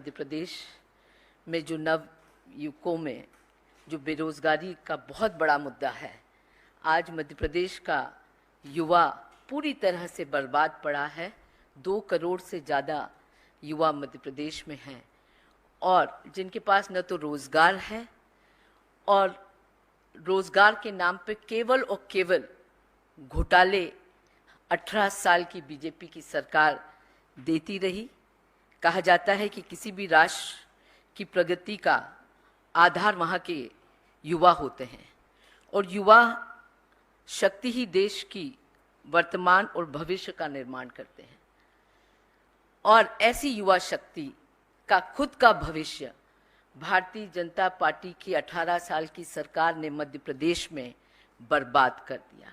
मध्य प्रदेश में जो नव युवकों में जो बेरोजगारी का बहुत बड़ा मुद्दा है, आज मध्य प्रदेश का युवा पूरी तरह से बर्बाद पड़ा है। 2 करोड़ से ज़्यादा युवा मध्य प्रदेश में हैं और जिनके पास न तो रोज़गार है और रोज़गार के नाम पे केवल और केवल घोटाले 18 साल की बीजेपी की सरकार देती रही। कहा जाता है कि किसी भी राष्ट्र की प्रगति का आधार वहाँ के युवा होते हैं और युवा शक्ति ही देश की वर्तमान और भविष्य का निर्माण करते हैं। और ऐसी युवा शक्ति का खुद का भविष्य भारतीय जनता पार्टी की 18 साल की सरकार ने मध्य प्रदेश में बर्बाद कर दिया।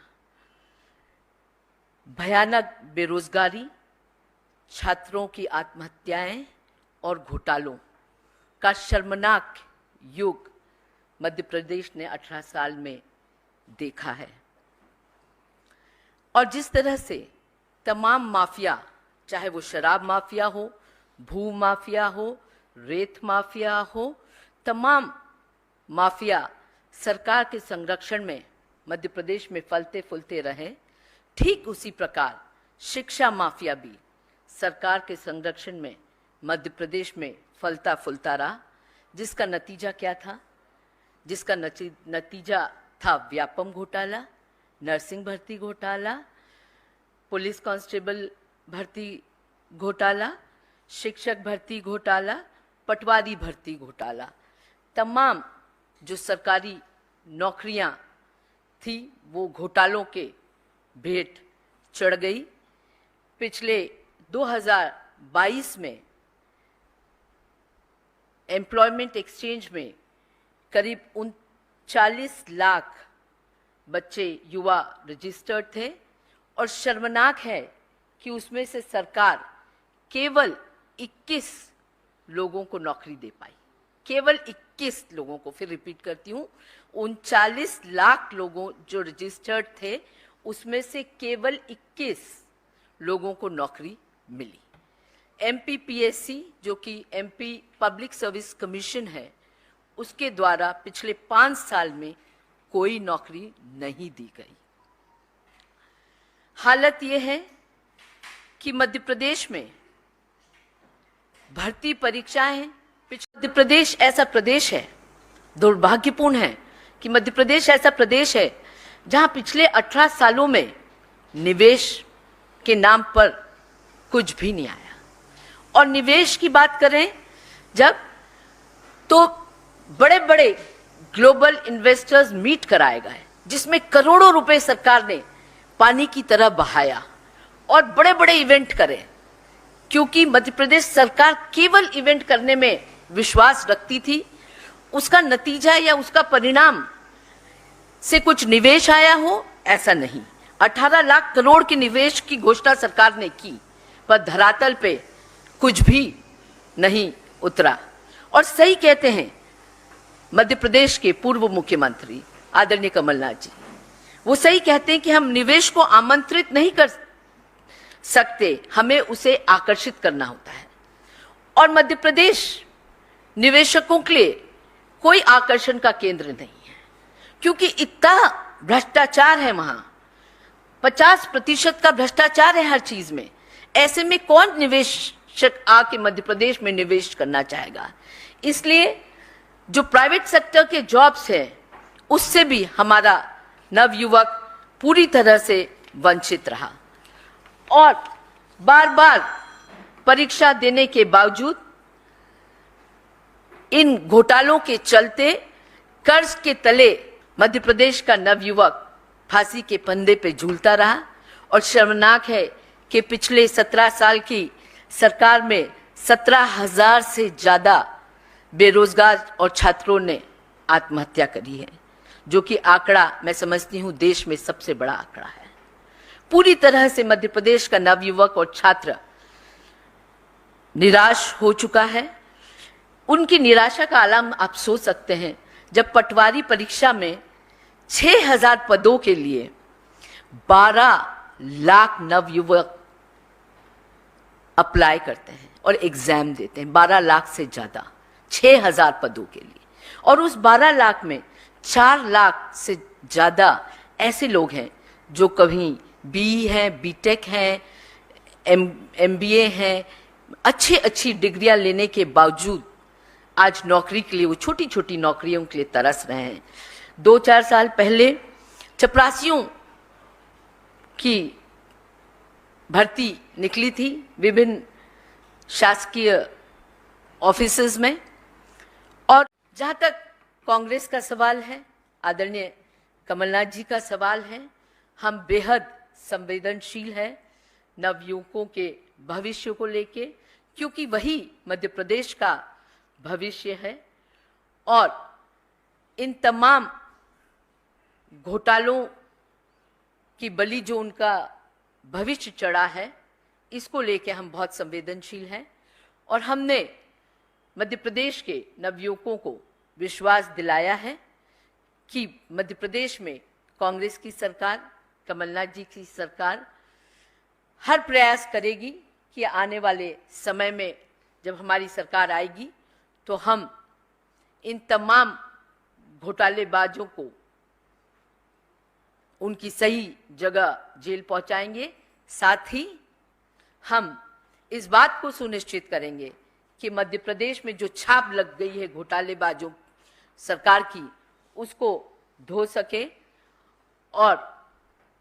भयानक बेरोजगारी, छात्रों की आत्महत्याएं और घोटालों का शर्मनाक युग मध्य प्रदेश ने 18 साल में देखा है। और जिस तरह से तमाम माफिया, चाहे वो शराब माफिया हो, भू माफिया हो, रेत माफिया हो, तमाम माफिया सरकार के संरक्षण में मध्य प्रदेश में फलते फूलते रहे, ठीक उसी प्रकार शिक्षा माफिया भी सरकार के संरक्षण में मध्य प्रदेश में फलता फूलता रहा। जिसका नतीजा क्या था? जिसका नतीजा था व्यापम घोटाला, नर्सिंग भर्ती घोटाला, पुलिस कांस्टेबल भर्ती घोटाला, शिक्षक भर्ती घोटाला, पटवारी भर्ती घोटाला। तमाम जो सरकारी नौकरियां थी वो घोटालों के भेंट चढ़ गई। पिछले 2022 में एम्प्लॉयमेंट एक्सचेंज में करीब 39 लाख बच्चे युवा रजिस्टर्ड थे और शर्मनाक है कि उसमें से सरकार केवल 21 लोगों को नौकरी दे पाई। केवल 21 लोगों को, फिर रिपीट करती हूँ, 39 लाख लोगों जो रजिस्टर्ड थे उसमें से केवल 21 लोगों को नौकरी मिली। एमपीपीएससी जो कि एमपी पब्लिक सर्विस कमीशन है, उसके द्वारा पिछले 5 साल में कोई नौकरी नहीं दी गई। हालत ये है कि मध्य प्रदेश में भर्ती परीक्षाएं, मध्य प्रदेश ऐसा प्रदेश है, दुर्भाग्यपूर्ण है कि मध्य प्रदेश ऐसा प्रदेश है जहां पिछले 18 सालों में निवेश के नाम पर कुछ भी नहीं आया। और निवेश की बात करें जब, तो बड़े बड़े ग्लोबल इन्वेस्टर्स मीट कराए गए जिसमें करोड़ों रुपए सरकार ने पानी की तरह बहाया और बड़े बड़े इवेंट करे, क्योंकि मध्य प्रदेश सरकार केवल इवेंट करने में विश्वास रखती थी। उसका नतीजा या उसका परिणाम से कुछ निवेश आया हो, ऐसा नहीं। 18 लाख करोड़ के निवेश की घोषणा सरकार ने की, पर धरातल पे कुछ भी नहीं उतरा। और सही कहते हैं मध्य प्रदेश के पूर्व मुख्यमंत्री आदरणीय कमलनाथ जी, वो सही कहते हैं कि हम निवेश को आमंत्रित नहीं कर सकते, हमें उसे आकर्षित करना होता है। और मध्य प्रदेश निवेशकों के लिए कोई आकर्षण का केंद्र नहीं है, क्योंकि इतना भ्रष्टाचार है वहां, 50% का भ्रष्टाचार है हर चीज में। ऐसे में कौन निवेशक आके मध्य प्रदेश में निवेश करना चाहेगा? इसलिए जो प्राइवेट सेक्टर के जॉब्स हैं उससे भी हमारा नवयुवक पूरी तरह से वंचित रहा। और बार बार परीक्षा देने के बावजूद इन घोटालों के चलते कर्ज के तले मध्य प्रदेश का नवयुवक फांसी के फंदे पे झूलता रहा। और शर्मनाक है कि पिछले 17 साल की सरकार में 17,000 से ज्यादा बेरोजगार और छात्रों ने आत्महत्या करी है, जो कि आंकड़ा मैं समझती हूं देश में सबसे बड़ा आंकड़ा है। पूरी तरह से मध्य प्रदेश का नवयुवक और छात्र निराश हो चुका है। उनकी निराशा का आलम आप सोच सकते हैं जब पटवारी परीक्षा में 6,000 पदों के लिए 12 लाख नवयुवक अप्लाई करते हैं और एग्जाम देते हैं, 12 लाख से ज़्यादा, 6,000 पदों के लिए। और उस 12 लाख में 4 लाख से ज़्यादा ऐसे लोग हैं जो कभी BE हैं, BTech हैं, MBA हैं, अच्छी डिग्रियां लेने के बावजूद आज नौकरी के लिए, वो छोटी छोटी नौकरियों के लिए तरस रहे हैं। 2-4 साल पहले चपरासियों की भर्ती निकली थी विभिन्न शासकीय ऑफिसेज में। और जहाँ तक कांग्रेस का सवाल है, आदरणीय कमलनाथ जी का सवाल है, हम बेहद संवेदनशील हैं नवयुवकों के भविष्य को लेके, क्योंकि वही मध्य प्रदेश का भविष्य है। और इन तमाम घोटालों की बलि जो उनका भविष्य चढ़ा है, इसको लेके हम बहुत संवेदनशील हैं। और हमने मध्य प्रदेश के नवयुवकों को विश्वास दिलाया है कि मध्य प्रदेश में कांग्रेस की सरकार, कमलनाथ जी की सरकार हर प्रयास करेगी कि आने वाले समय में जब हमारी सरकार आएगी तो हम इन तमाम घोटालेबाजों को उनकी सही जगह जेल पहुंचाएंगे। साथ ही हम इस बात को सुनिश्चित करेंगे कि मध्य प्रदेश में जो छाप लग गई है घोटालेबाजों सरकार की, उसको धो सके और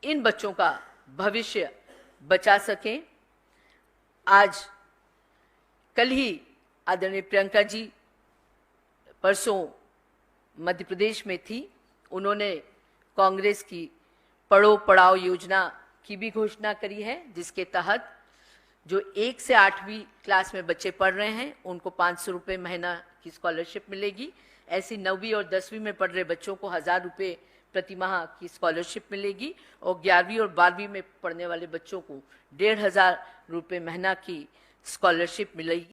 इन बच्चों का भविष्य बचा सकें। आज कल ही आदरणीय प्रियंका जी परसों मध्य प्रदेश में थी, उन्होंने कांग्रेस की पढ़ो पढ़ाओ योजना की भी घोषणा करी है, जिसके तहत जो 1 से 8वीं क्लास में बच्चे पढ़ रहे हैं उनको 500 रुपये महीना की स्कॉलरशिप मिलेगी। ऐसी 9वीं और 10वीं में पढ़ रहे बच्चों को 1,000 रुपये प्रति माह की स्कॉलरशिप मिलेगी। और 11वीं और 12वीं में पढ़ने वाले बच्चों को 1,500 रुपये महीना की स्कॉलरशिप मिलेगी।